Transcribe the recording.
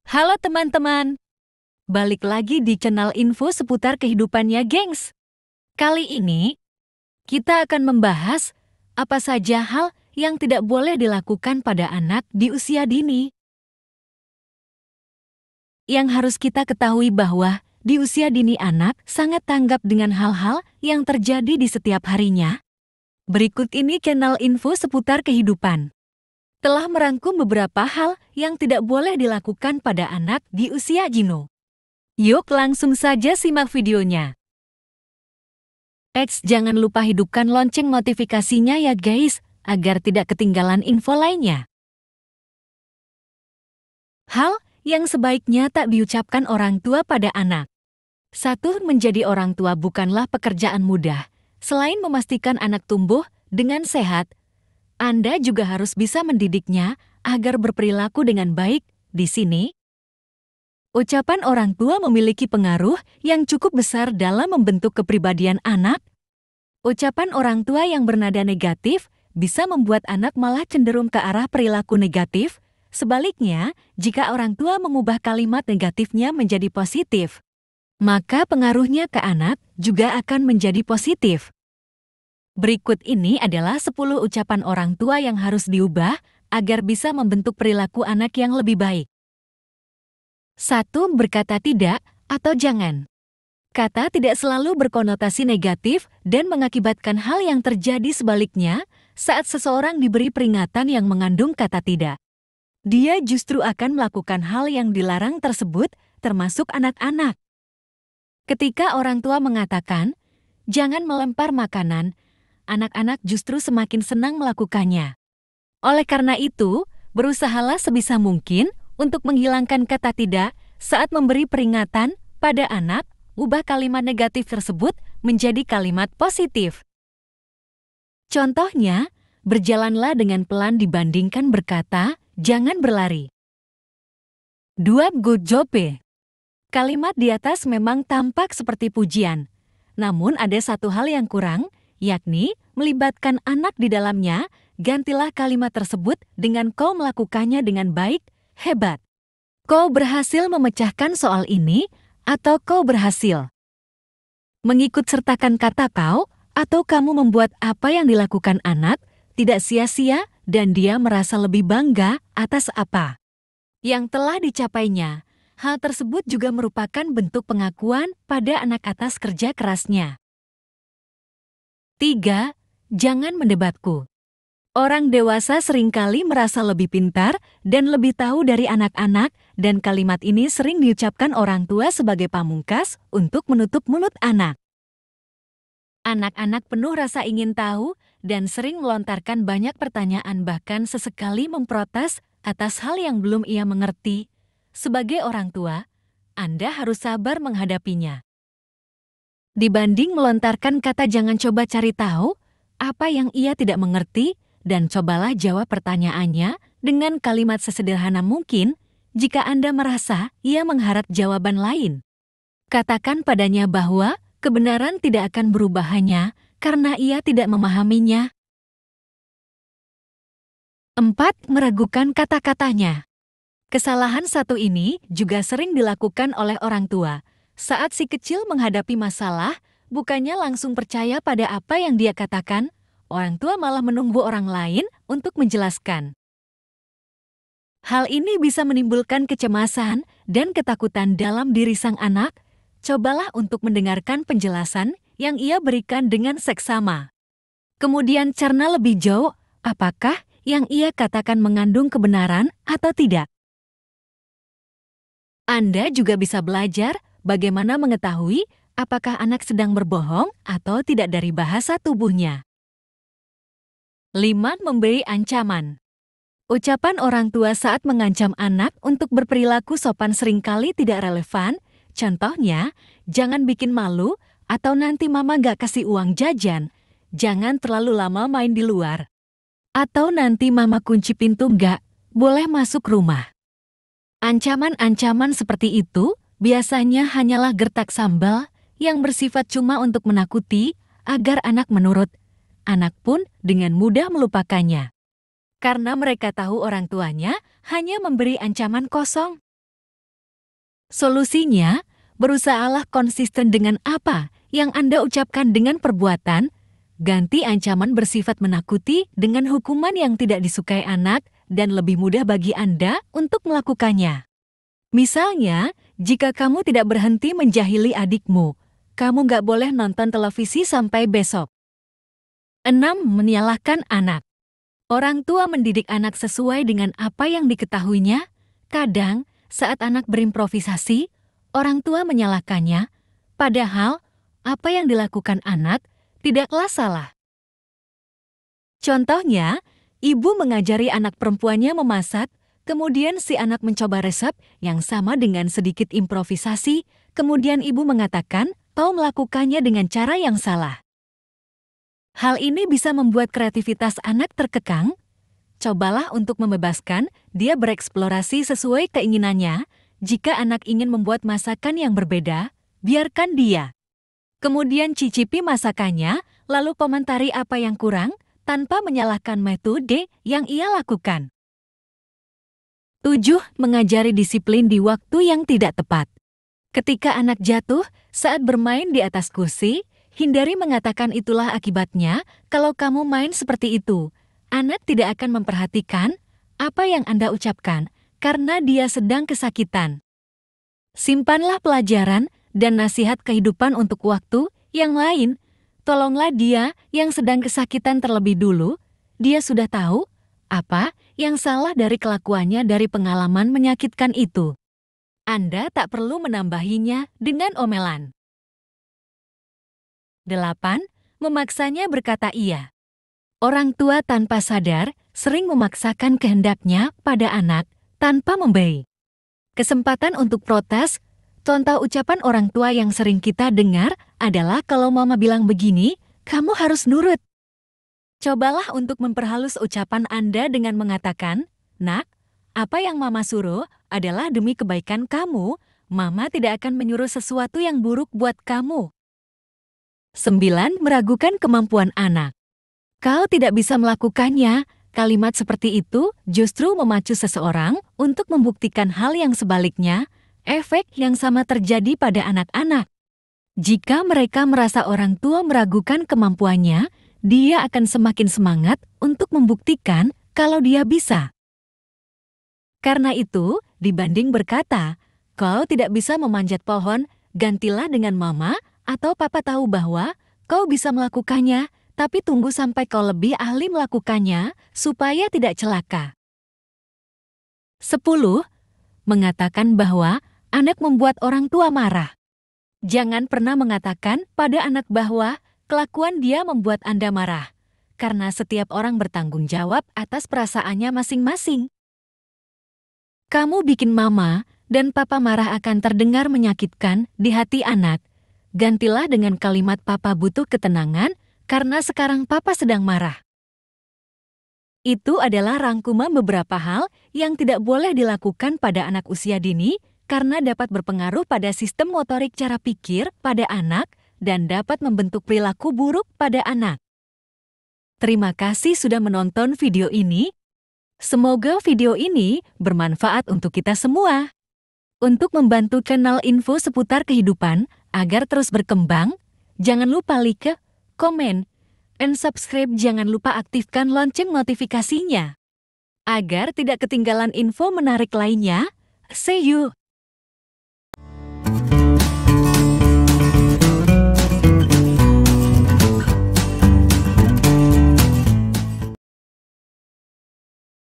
Halo teman-teman, balik lagi di channel info seputar kehidupannya gengs. Kali ini, kita akan membahas apa saja hal yang tidak boleh dilakukan pada anak di usia dini. Yang harus kita ketahui bahwa di usia dini anak sangat tanggap dengan hal-hal yang terjadi di setiap harinya. Berikut ini channel info seputar kehidupan telah merangkum beberapa hal yang tidak boleh dilakukan pada anak di usia dini. Yuk langsung saja simak videonya. Jangan lupa hidupkan lonceng notifikasinya ya guys, agar tidak ketinggalan info lainnya. Hal yang sebaiknya tak diucapkan orang tua pada anak. 1. Menjadi orang tua bukanlah pekerjaan mudah. Selain memastikan anak tumbuh dengan sehat, Anda juga harus bisa mendidiknya agar berperilaku dengan baik. Di sini, ucapan orang tua memiliki pengaruh yang cukup besar dalam membentuk kepribadian anak. Ucapan orang tua yang bernada negatif bisa membuat anak malah cenderung ke arah perilaku negatif. Sebaliknya, jika orang tua mengubah kalimat negatifnya menjadi positif, maka pengaruhnya ke anak juga akan menjadi positif. Berikut ini adalah 10 ucapan orang tua yang harus diubah agar bisa membentuk perilaku anak yang lebih baik. 1. Berkata tidak atau jangan. Kata tidak selalu berkonotasi negatif dan mengakibatkan hal yang terjadi sebaliknya saat seseorang diberi peringatan yang mengandung kata tidak. Dia justru akan melakukan hal yang dilarang tersebut, termasuk anak-anak. Ketika orang tua mengatakan, "Jangan melempar makanan," anak-anak justru semakin senang melakukannya. Oleh karena itu, berusahalah sebisa mungkin untuk menghilangkan kata tidak saat memberi peringatan pada anak, ubah kalimat negatif tersebut menjadi kalimat positif. Contohnya, berjalanlah dengan pelan dibandingkan berkata, "Jangan berlari." 2. Good job. Kalimat di atas memang tampak seperti pujian. Namun ada satu hal yang kurang, yakni melibatkan anak di dalamnya. Gantilah kalimat tersebut dengan "Kau melakukannya dengan baik, hebat." "Kau berhasil memecahkan soal ini," atau "Kau berhasil mengikut sertakan kata "kau," atau "kamu" membuat apa yang dilakukan anak tidak sia-sia dan dia merasa lebih bangga atas apa yang telah dicapainya. Hal tersebut juga merupakan bentuk pengakuan pada anak atas kerja kerasnya. 3. Jangan mendebatku. Orang dewasa seringkali merasa lebih pintar dan lebih tahu dari anak-anak, dan kalimat ini sering diucapkan orang tua sebagai pamungkas untuk menutup mulut anak. Anak-anak penuh rasa ingin tahu dan sering melontarkan banyak pertanyaan, bahkan sesekali memprotes atas hal yang belum ia mengerti. Sebagai orang tua, Anda harus sabar menghadapinya. Dibanding melontarkan kata "jangan", coba cari tahu apa yang ia tidak mengerti dan cobalah jawab pertanyaannya dengan kalimat sesederhana mungkin. Jika Anda merasa ia mengharap jawaban lain, katakan padanya bahwa kebenaran tidak akan berubah hanya karena ia tidak memahaminya. 4. Meragukan kata-katanya. Kesalahan satu ini juga sering dilakukan oleh orang tua. Saat si kecil menghadapi masalah, bukannya langsung percaya pada apa yang dia katakan, orang tua malah menunggu orang lain untuk menjelaskan. Hal ini bisa menimbulkan kecemasan dan ketakutan dalam diri sang anak. Cobalah untuk mendengarkan penjelasan yang ia berikan dengan seksama. Kemudian cerna lebih jauh, apakah yang ia katakan mengandung kebenaran atau tidak. Anda juga bisa belajar bagaimana mengetahui apakah anak sedang berbohong atau tidak dari bahasa tubuhnya. 5. Memberi ancaman. Ucapan orang tua saat mengancam anak untuk berperilaku sopan seringkali tidak relevan. Contohnya, "Jangan bikin malu," atau "Nanti mama gak kasih uang jajan," "Jangan terlalu lama main di luar," atau "Nanti mama kunci pintu gak boleh masuk rumah." Ancaman-ancaman seperti itu biasanya hanyalah gertak sambal yang bersifat cuma untuk menakuti agar anak menurut. Anak pun dengan mudah melupakannya, karena mereka tahu orang tuanya hanya memberi ancaman kosong. Solusinya, berusahalah konsisten dengan apa yang Anda ucapkan dengan perbuatan, ganti ancaman bersifat menakuti dengan hukuman yang tidak disukai anak dan lebih mudah bagi Anda untuk melakukannya. Misalnya, jika kamu tidak berhenti menjahili adikmu, kamu nggak boleh nonton televisi sampai besok. 6. Menyalahkan anak. Orang tua mendidik anak sesuai dengan apa yang diketahuinya. Kadang, saat anak berimprovisasi, orang tua menyalahkannya, padahal apa yang dilakukan anak tidaklah salah. Contohnya, ibu mengajari anak perempuannya memasak, kemudian si anak mencoba resep yang sama dengan sedikit improvisasi, kemudian ibu mengatakan, "Kau melakukannya dengan cara yang salah." Hal ini bisa membuat kreativitas anak terkekang. Cobalah untuk membebaskan dia bereksplorasi sesuai keinginannya. Jika anak ingin membuat masakan yang berbeda, biarkan dia. Kemudian cicipi masakannya, lalu komentari apa yang kurang, tanpa menyalahkan metode yang ia lakukan. 7. Mengajari disiplin di waktu yang tidak tepat. Ketika anak jatuh saat bermain di atas kursi, hindari mengatakan itulah akibatnya kalau kamu main seperti itu. Anak tidak akan memperhatikan apa yang Anda ucapkan karena dia sedang kesakitan. Simpanlah pelajaran dan nasihat kehidupan untuk waktu yang lain. Tolonglah dia yang sedang kesakitan terlebih dulu. Dia sudah tahu apa yang salah dari kelakuannya dari pengalaman menyakitkan itu. Anda tak perlu menambahinya dengan omelan. 8. Memaksanya berkata iya. Orang tua tanpa sadar sering memaksakan kehendaknya pada anak tanpa memberi kesempatan untuk protes. Contoh ucapan orang tua yang sering kita dengar adalah kalau mama bilang begini, kamu harus nurut. Cobalah untuk memperhalus ucapan Anda dengan mengatakan, "Nak, apa yang mama suruh adalah demi kebaikan kamu. Mama tidak akan menyuruh sesuatu yang buruk buat kamu." 9. Meragukan kemampuan anak. Kau tidak bisa melakukannya. Kalimat seperti itu justru memacu seseorang untuk membuktikan hal yang sebaliknya. Efek yang sama terjadi pada anak-anak. Jika mereka merasa orang tua meragukan kemampuannya, dia akan semakin semangat untuk membuktikan kalau dia bisa. Karena itu, dibanding berkata, "Kau tidak bisa memanjat pohon," gantilah dengan "Mama atau Papa tahu bahwa kau bisa melakukannya, tapi tunggu sampai kau lebih ahli melakukannya supaya tidak celaka." 10. Mengatakan bahwa anak membuat orang tua marah. Jangan pernah mengatakan pada anak bahwa kelakuan dia membuat Anda marah, karena setiap orang bertanggung jawab atas perasaannya masing-masing. Kamu bikin mama dan papa marah akan terdengar menyakitkan di hati anak. Gantilah dengan kalimat papa butuh ketenangan karena sekarang papa sedang marah. Itu adalah rangkuman beberapa hal yang tidak boleh dilakukan pada anak usia dini karena dapat berpengaruh pada sistem motorik cara pikir pada anak dan dapat membentuk perilaku buruk pada anak. Terima kasih sudah menonton video ini. Semoga video ini bermanfaat untuk kita semua. Untuk membantu kanal info seputar kehidupan agar terus berkembang, jangan lupa like, komen, dan subscribe. Jangan lupa aktifkan lonceng notifikasinya agar tidak ketinggalan info menarik lainnya. See you!